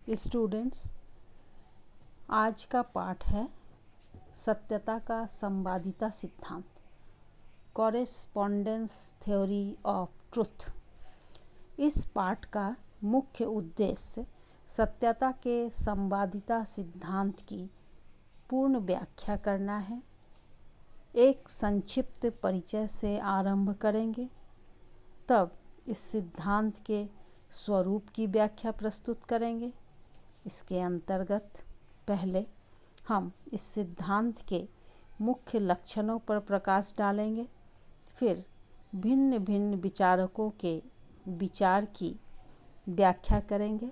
Students, आज का पाठ है सत्यता का संवादिता सिद्धांत, कॉरेस्पॉन्डेंस थ्योरी ऑफ ट्रुथ। इस पाठ का मुख्य उद्देश्य सत्यता के संवादिता सिद्धांत की पूर्ण व्याख्या करना है। एक संक्षिप्त परिचय से आरंभ करेंगे, तब इस सिद्धांत के स्वरूप की व्याख्या प्रस्तुत करेंगे। इसके अंतर्गत पहले हम इस सिद्धांत के मुख्य लक्षणों पर प्रकाश डालेंगे, फिर भिन्न भिन्न विचारकों के विचार की व्याख्या करेंगे।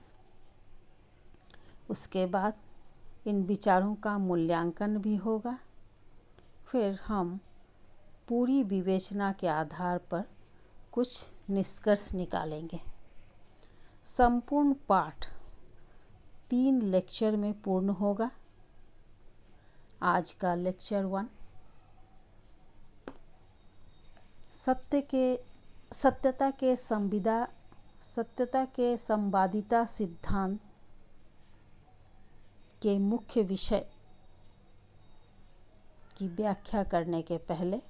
उसके बाद इन विचारों का मूल्यांकन भी होगा। फिर हम पूरी विवेचना के आधार पर कुछ निष्कर्ष निकालेंगे। संपूर्ण पाठ 3 लेक्चर में पूर्ण होगा। आज का लेक्चर 1 सत्यता के संवादिता सिद्धांत के मुख्य विषय की व्याख्या करने के पहले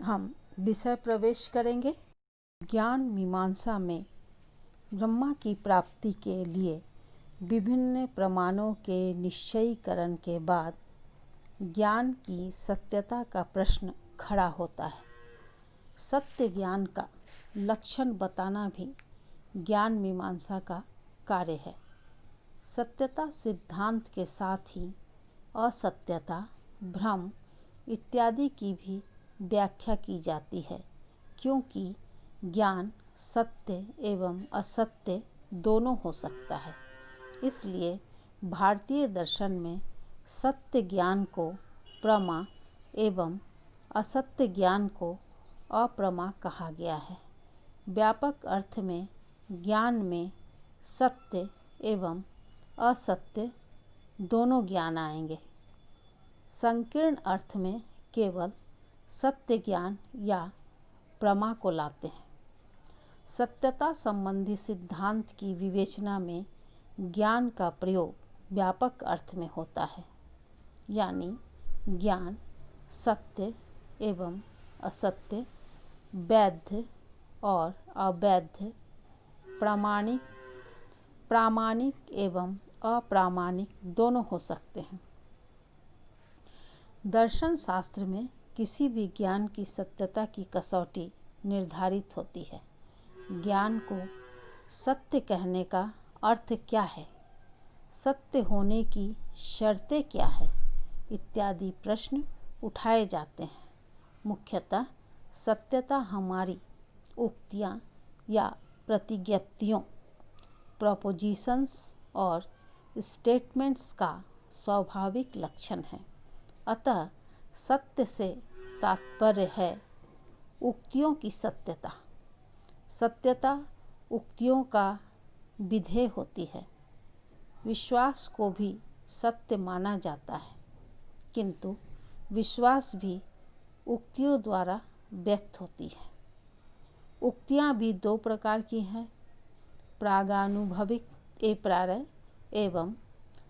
हम विषय प्रवेश करेंगे। ज्ञान मीमांसा में ब्रह्मा की प्राप्ति के लिए विभिन्न प्रमाणों के निश्चयीकरण के बाद ज्ञान की सत्यता का प्रश्न खड़ा होता है। सत्य ज्ञान का लक्षण बताना भी ज्ञान मीमांसा का कार्य है। सत्यता सिद्धांत के साथ ही असत्यता, भ्रम इत्यादि की भी व्याख्या की जाती है, क्योंकि ज्ञान सत्य एवं असत्य दोनों हो सकता है। इसलिए भारतीय दर्शन में सत्य ज्ञान को प्रमा एवं असत्य ज्ञान को अप्रमा कहा गया है। व्यापक अर्थ में ज्ञान में सत्य एवं असत्य दोनों ज्ञान आएंगे। संकीर्ण अर्थ में केवल सत्य ज्ञान या प्रमा को लाते हैं। सत्यता संबंधी सिद्धांत की विवेचना में ज्ञान का प्रयोग व्यापक अर्थ में होता है, यानी ज्ञान सत्य एवं असत्य, वैध और अवैध, प्रामाणिक एवं अप्रामाणिक दोनों हो सकते हैं। दर्शन शास्त्र में किसी भी ज्ञान की सत्यता की कसौटी निर्धारित होती है। ज्ञान को सत्य कहने का अर्थ क्या है, सत्य होने की शर्तें क्या है, इत्यादि प्रश्न उठाए जाते हैं। मुख्यतः सत्यता हमारी उक्तियाँ या प्रतिज्ञप्तियों, प्रोपोजिशंस और स्टेटमेंट्स का स्वाभाविक लक्षण है। अतः सत्य से तात्पर्य है उक्तियों की सत्यता। सत्यता उक्तियों का विधेय होती है। विश्वास को भी सत्य माना जाता है, किंतु विश्वास भी उक्तियों द्वारा व्यक्त होती है। उक्तियाँ भी 2 प्रकार की हैं, प्रागानुभविक अप्रायः एवं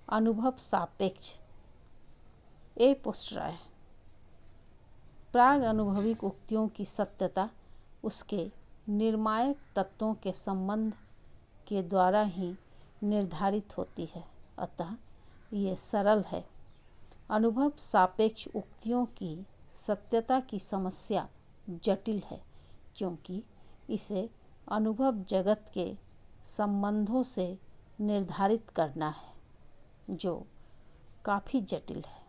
अनुभव सापेक्ष अपोस्टराय। प्राग अनुभविक उक्तियों की सत्यता उसके निर्णायक तत्वों के संबंध के द्वारा ही निर्धारित होती है, अतः ये सरल है। अनुभव सापेक्ष उक्तियों की सत्यता की समस्या जटिल है, क्योंकि इसे अनुभव जगत के संबंधों से निर्धारित करना है, जो काफ़ी जटिल है।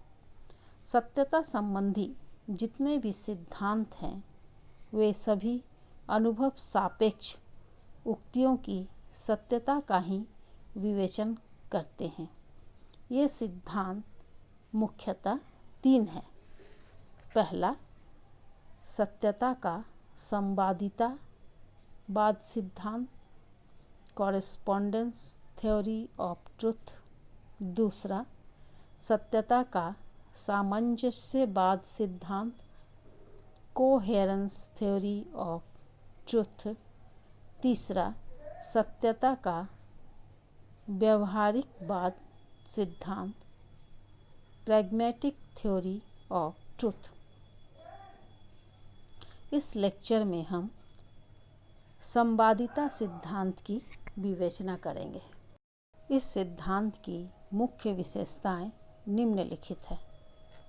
सत्यता संबंधी जितने भी सिद्धांत हैं, वे सभी अनुभव सापेक्ष उक्तियों की सत्यता का ही विवेचन करते हैं। ये सिद्धांत मुख्यतः 3 हैं। पहला, सत्यता का संवादितावाद सिद्धांत, कॉरेस्पॉन्डेंस थ्योरी ऑफ ट्रुथ। दूसरा, सत्यता का सामंजस्यवाद सिद्धांत, कोहेरेंस थ्योरी ऑफ ट्रुथ। तीसरा, सत्यता का व्यवहारिकवाद सिद्धांत, प्रैग्मैटिक थ्योरी ऑफ ट्रुथ। इस लेक्चर में हम संवादिता सिद्धांत की विवेचना करेंगे। इस सिद्धांत की मुख्य विशेषताएं निम्नलिखित है।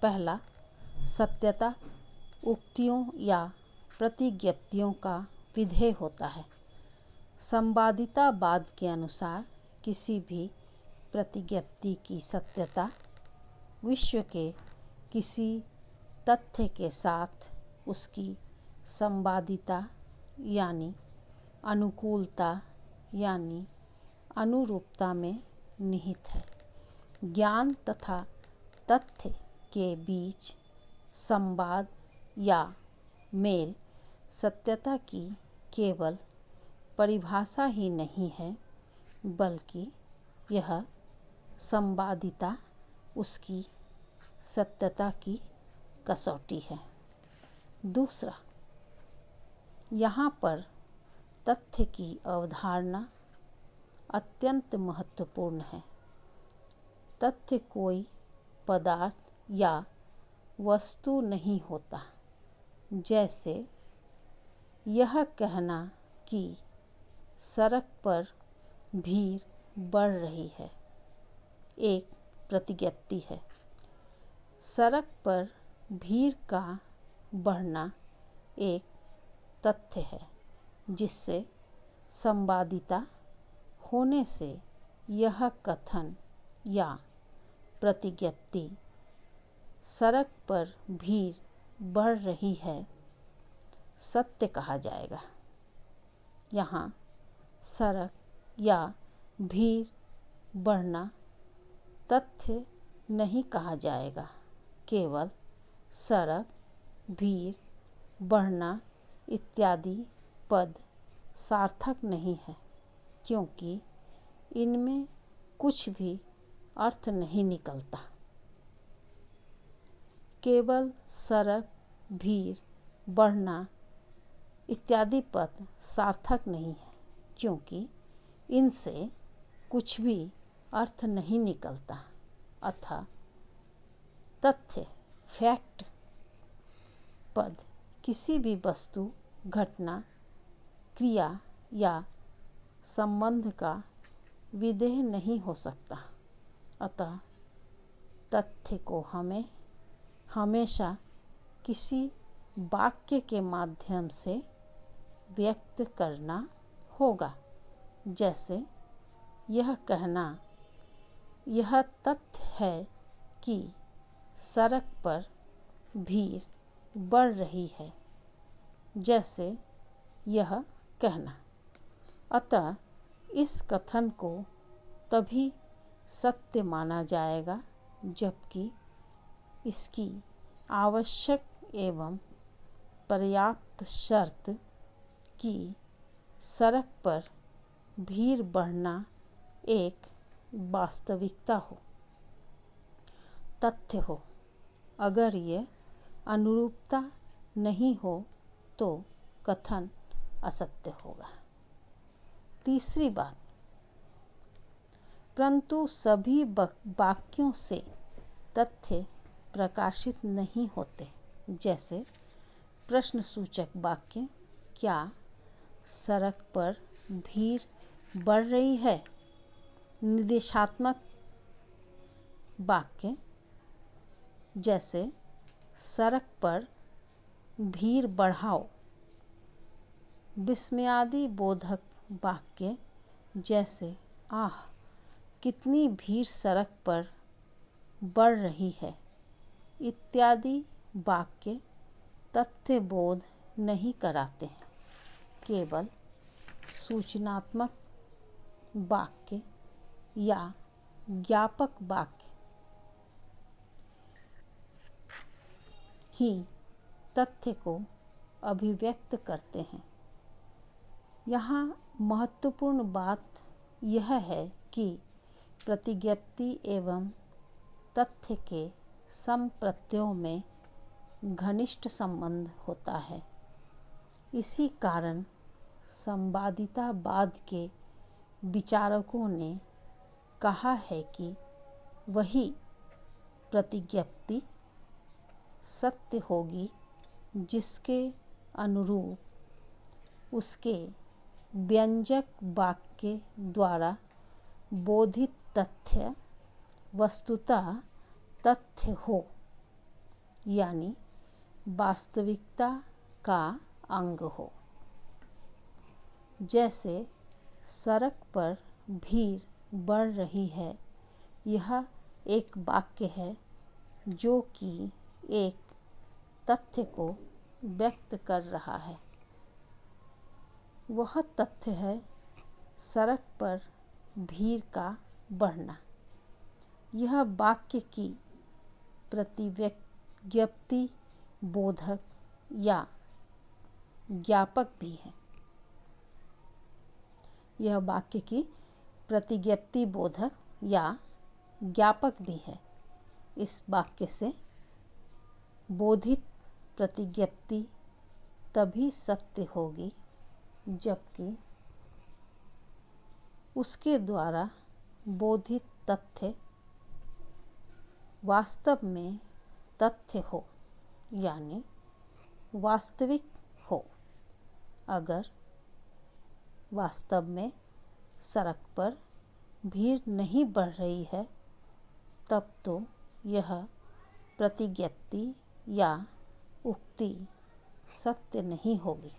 पहला, सत्यता उक्तियों या प्रतिज्ञप्तियों का विधेय होता है। संवादितावाद के अनुसार किसी भी प्रतिज्ञप्ति की सत्यता विश्व के किसी तथ्य के साथ उसकी संवादिता यानी अनुकूलता यानी अनुरूपता में निहित है। ज्ञान तथा तथ्य के बीच संवाद या मेल सत्यता की केवल परिभाषा ही नहीं है, बल्कि यह संवादिता उसकी सत्यता की कसौटी है। दूसरा, यहाँ पर तथ्य की अवधारणा अत्यंत महत्वपूर्ण है। तथ्य कोई पदार्थ या वस्तु नहीं होता। जैसे यह कहना कि सड़क पर भीड़ बढ़ रही है एक प्रतिज्ञप्ति है। सड़क पर भीड़ का बढ़ना एक तथ्य है, जिससे संवादिता होने से यह कथन या प्रतिज्ञप्ति सड़क पर भीड़ बढ़ रही है सत्य कहा जाएगा। यहाँ सड़क या भीड़ बढ़ना तथ्य नहीं कहा जाएगा। केवल सड़क, भीड़, बढ़ना इत्यादि पद सार्थक नहीं है, क्योंकि इनमें कुछ भी अर्थ नहीं निकलता। केवल सड़क, भीड़, बढ़ना इत्यादि पद सार्थक नहीं है, क्योंकि इनसे कुछ भी अर्थ नहीं निकलता। अतः तथ्य, फैक्ट पद किसी भी वस्तु, घटना, क्रिया या संबंध का विधेय नहीं हो सकता। अतः तथ्य को हमें हमेशा किसी वाक्य के माध्यम से व्यक्त करना होगा। जैसे यह कहना, यह तथ्य है कि सड़क पर भीड़ बढ़ रही है, जैसे यह कहना। अतः इस कथन को तभी सत्य माना जाएगा जबकि इसकी आवश्यक एवं पर्याप्त शर्त कि सड़क पर भीड़ बढ़ना एक वास्तविकता हो, तथ्य हो। अगर ये अनुरूपता नहीं हो तो कथन असत्य होगा। तीसरी बात, परंतु सभी वाक्यों से तथ्य प्रकाशित नहीं होते। जैसे प्रश्नसूचक वाक्य, क्या सड़क पर भीड़ बढ़ रही है? निर्देशात्मक वाक्य, जैसे सड़क पर भीड़ बढ़ाओ। विस्मयादि बोधक वाक्य, जैसे आह, कितनी भीड़ सड़क पर बढ़ रही है इत्यादि वाक्य तथ्य बोध नहीं कराते हैं। केवल सूचनात्मक वाक्य या ज्ञापक वाक्य ही तथ्य को अभिव्यक्त करते हैं। यहाँ महत्वपूर्ण बात यह है कि प्रतिज्ञप्ति एवं तथ्य के संप्रत्ययों में घनिष्ठ संबंध होता है। इसी कारण संवादितावाद के विचारकों ने कहा है कि वही प्रतिज्ञप्ति सत्य होगी जिसके अनुरूप उसके व्यंजक वाक्य द्वारा बोधित तथ्य वस्तुतः तथ्य हो, यानी वास्तविकता का अंग हो। जैसे सड़क पर भीड़ बढ़ रही है, यह एक वाक्य है जो कि एक तथ्य को व्यक्त कर रहा है। वह तथ्य है सड़क पर भीड़ का बढ़ना। यह वाक्य की प्रतिज्ञप्ति बोधक या ज्ञापक भी है। यह वाक्य की प्रतिज्ञप्ति बोधक या ज्ञापक भी है। इस वाक्य से बोधित प्रतिज्ञप्ति तभी सत्य होगी जबकि उसके द्वारा बोधित तथ्य वास्तव में तथ्य हो, यानी वास्तविक हो। अगर वास्तव में सड़क पर भीड़ नहीं बढ़ रही है, तब तो यह प्रतिज्ञप्ति या उक्ति सत्य नहीं होगी।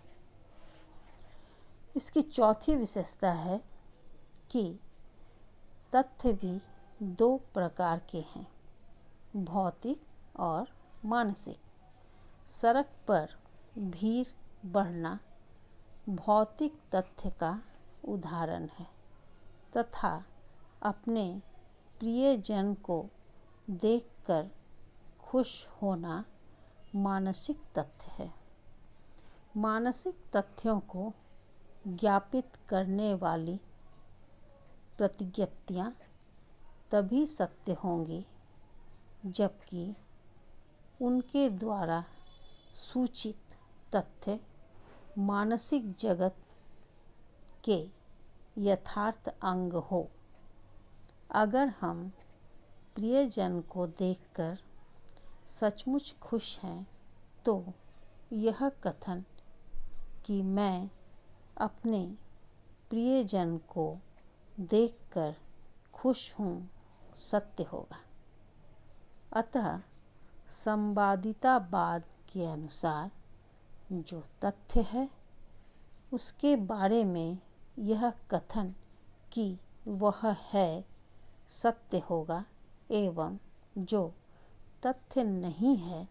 इसकी चौथी विशेषता है कि तथ्य भी दो प्रकार के हैं, भौतिक और मानसिक। सड़क पर भीड़ बढ़ना भौतिक तथ्य का उदाहरण है तथा अपने प्रियजन को देखकर खुश होना मानसिक तथ्य है। मानसिक तथ्यों को ज्ञापित करने वाली प्रतिज्ञप्तियाँ तभी सत्य होंगी जबकि उनके द्वारा सूचित तथ्य मानसिक जगत के यथार्थ अंग हो। अगर हम प्रियजन को देखकर सचमुच खुश हैं, तो यह कथन कि मैं अपने प्रियजन को देखकर खुश हूँ सत्य होगा। अतः संवादितावाद के अनुसार जो तथ्य है उसके बारे में यह कथन कि वह है सत्य होगा, एवं जो तथ्य नहीं है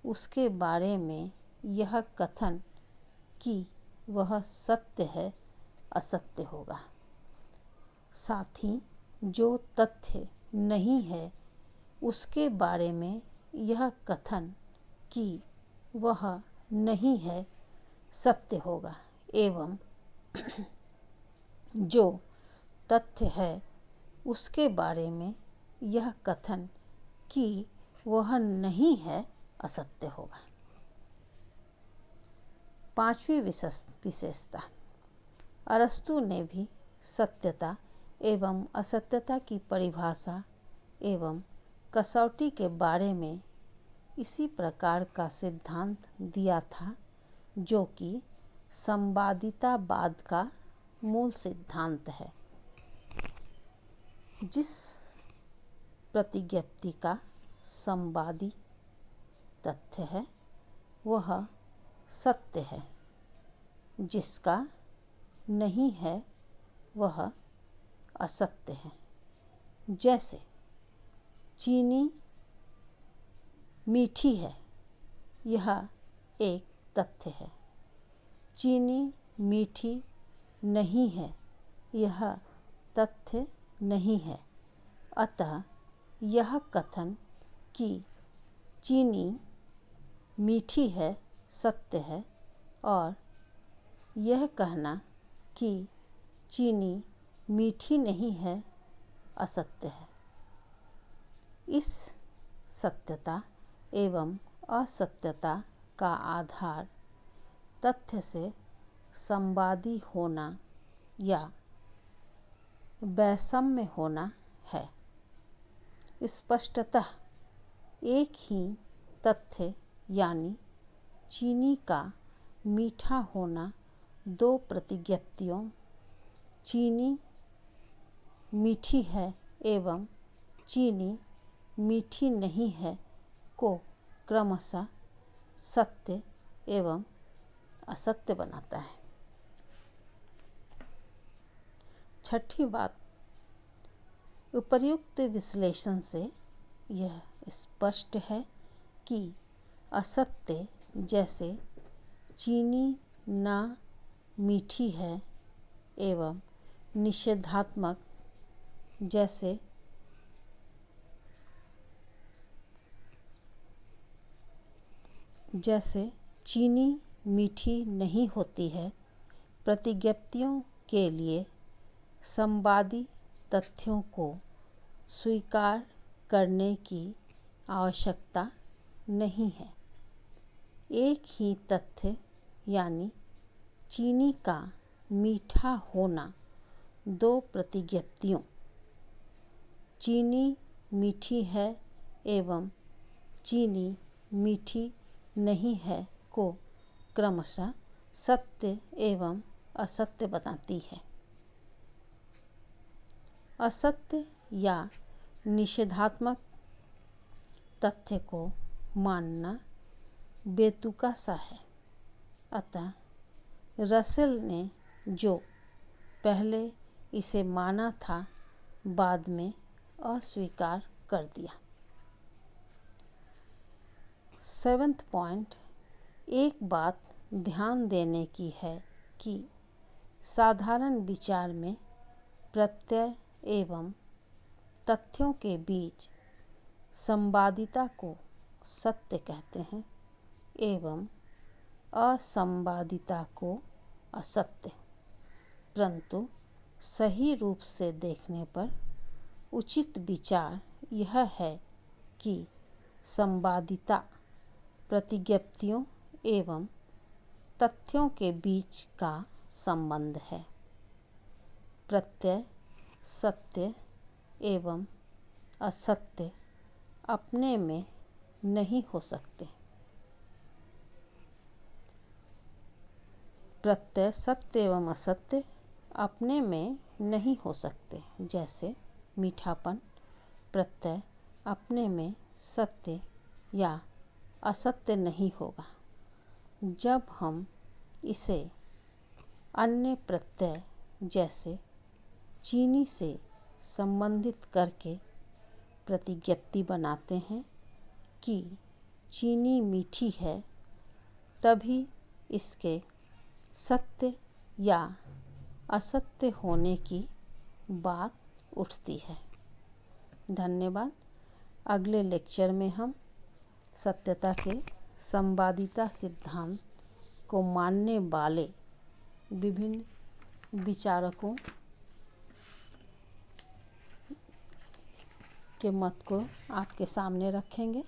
उसके बारे में यह कथन कि वह सत्य है असत्य होगा। साथ ही जो तथ्य नहीं है उसके बारे में यह कथन कि वह नहीं है सत्य होगा, एवं जो तथ्य है उसके बारे में यह कथन कि वह नहीं है असत्य होगा। पांचवी विशेषता, अरस्तु ने भी सत्यता एवं असत्यता की परिभाषा एवं कसौटी के बारे में इसी प्रकार का सिद्धांत दिया था जो कि संवादितावाद का मूल सिद्धांत है। जिस प्रतिज्ञप्ति का संवादी तथ्य है वह सत्य है, जिसका नहीं है वह असत्य है। जैसे चीनी मीठी है, यह एक तथ्य है। चीनी मीठी नहीं है, यह तथ्य नहीं है। अतः यह कथन कि चीनी मीठी है सत्य है, और यह कहना कि चीनी मीठी नहीं है असत्य है। इस सत्यता एवं असत्यता का आधार तथ्य से संवादी होना या वैषम्य होना है। स्पष्टतः एक ही तथ्य यानी चीनी का मीठा होना दो प्रतिज्ञप्तियों चीनी मीठी है एवं चीनी मीठी नहीं है को क्रमशः सत्य एवं असत्य बनाता है। छठी बात, उपर्युक्त विश्लेषण से यह स्पष्ट है कि असत्य जैसे चीनी ना मीठी है एवं निषेधात्मक जैसे चीनी मीठी नहीं होती है, प्रतिज्ञप्तियों के लिए संवादी तथ्यों को स्वीकार करने की आवश्यकता नहीं है। एक ही तथ्य यानी चीनी का मीठा होना दो प्रतिज्ञप्तियों चीनी मीठी है एवं चीनी मीठी नहीं है को क्रमशः सत्य एवं असत्य बताती है। असत्य या निषेधात्मक तथ्य को मानना बेतुका सा है। अतः रसेल ने जो पहले इसे माना था बाद में अस्वीकार कर दिया। 7th पॉइंट, एक बात ध्यान देने की है कि साधारण विचार में प्रत्यय एवं तथ्यों के बीच संवादिता को सत्य कहते हैं एवं असंवादिता को असत्य। परंतु सही रूप से देखने पर उचित विचार यह है कि संवादिता प्रतिज्ञप्तियों एवं तथ्यों के बीच का संबंध है। प्रत्यय सत्य एवं असत्य अपने में नहीं हो सकते। प्रत्यय सत्य एवं असत्य अपने में नहीं हो सकते। जैसे मीठापन प्रत्यय अपने में सत्य या असत्य नहीं होगा। जब हम इसे अन्य प्रत्यय जैसे चीनी से संबंधित करके प्रतिज्ञप्ति बनाते हैं कि चीनी मीठी है, तभी इसके सत्य या असत्य होने की बात उठती है। धन्यवाद। अगले लेक्चर में हम सत्यता के संवादिता सिद्धांत को मानने वाले विभिन्न विचारकों के मत को आपके सामने रखेंगे।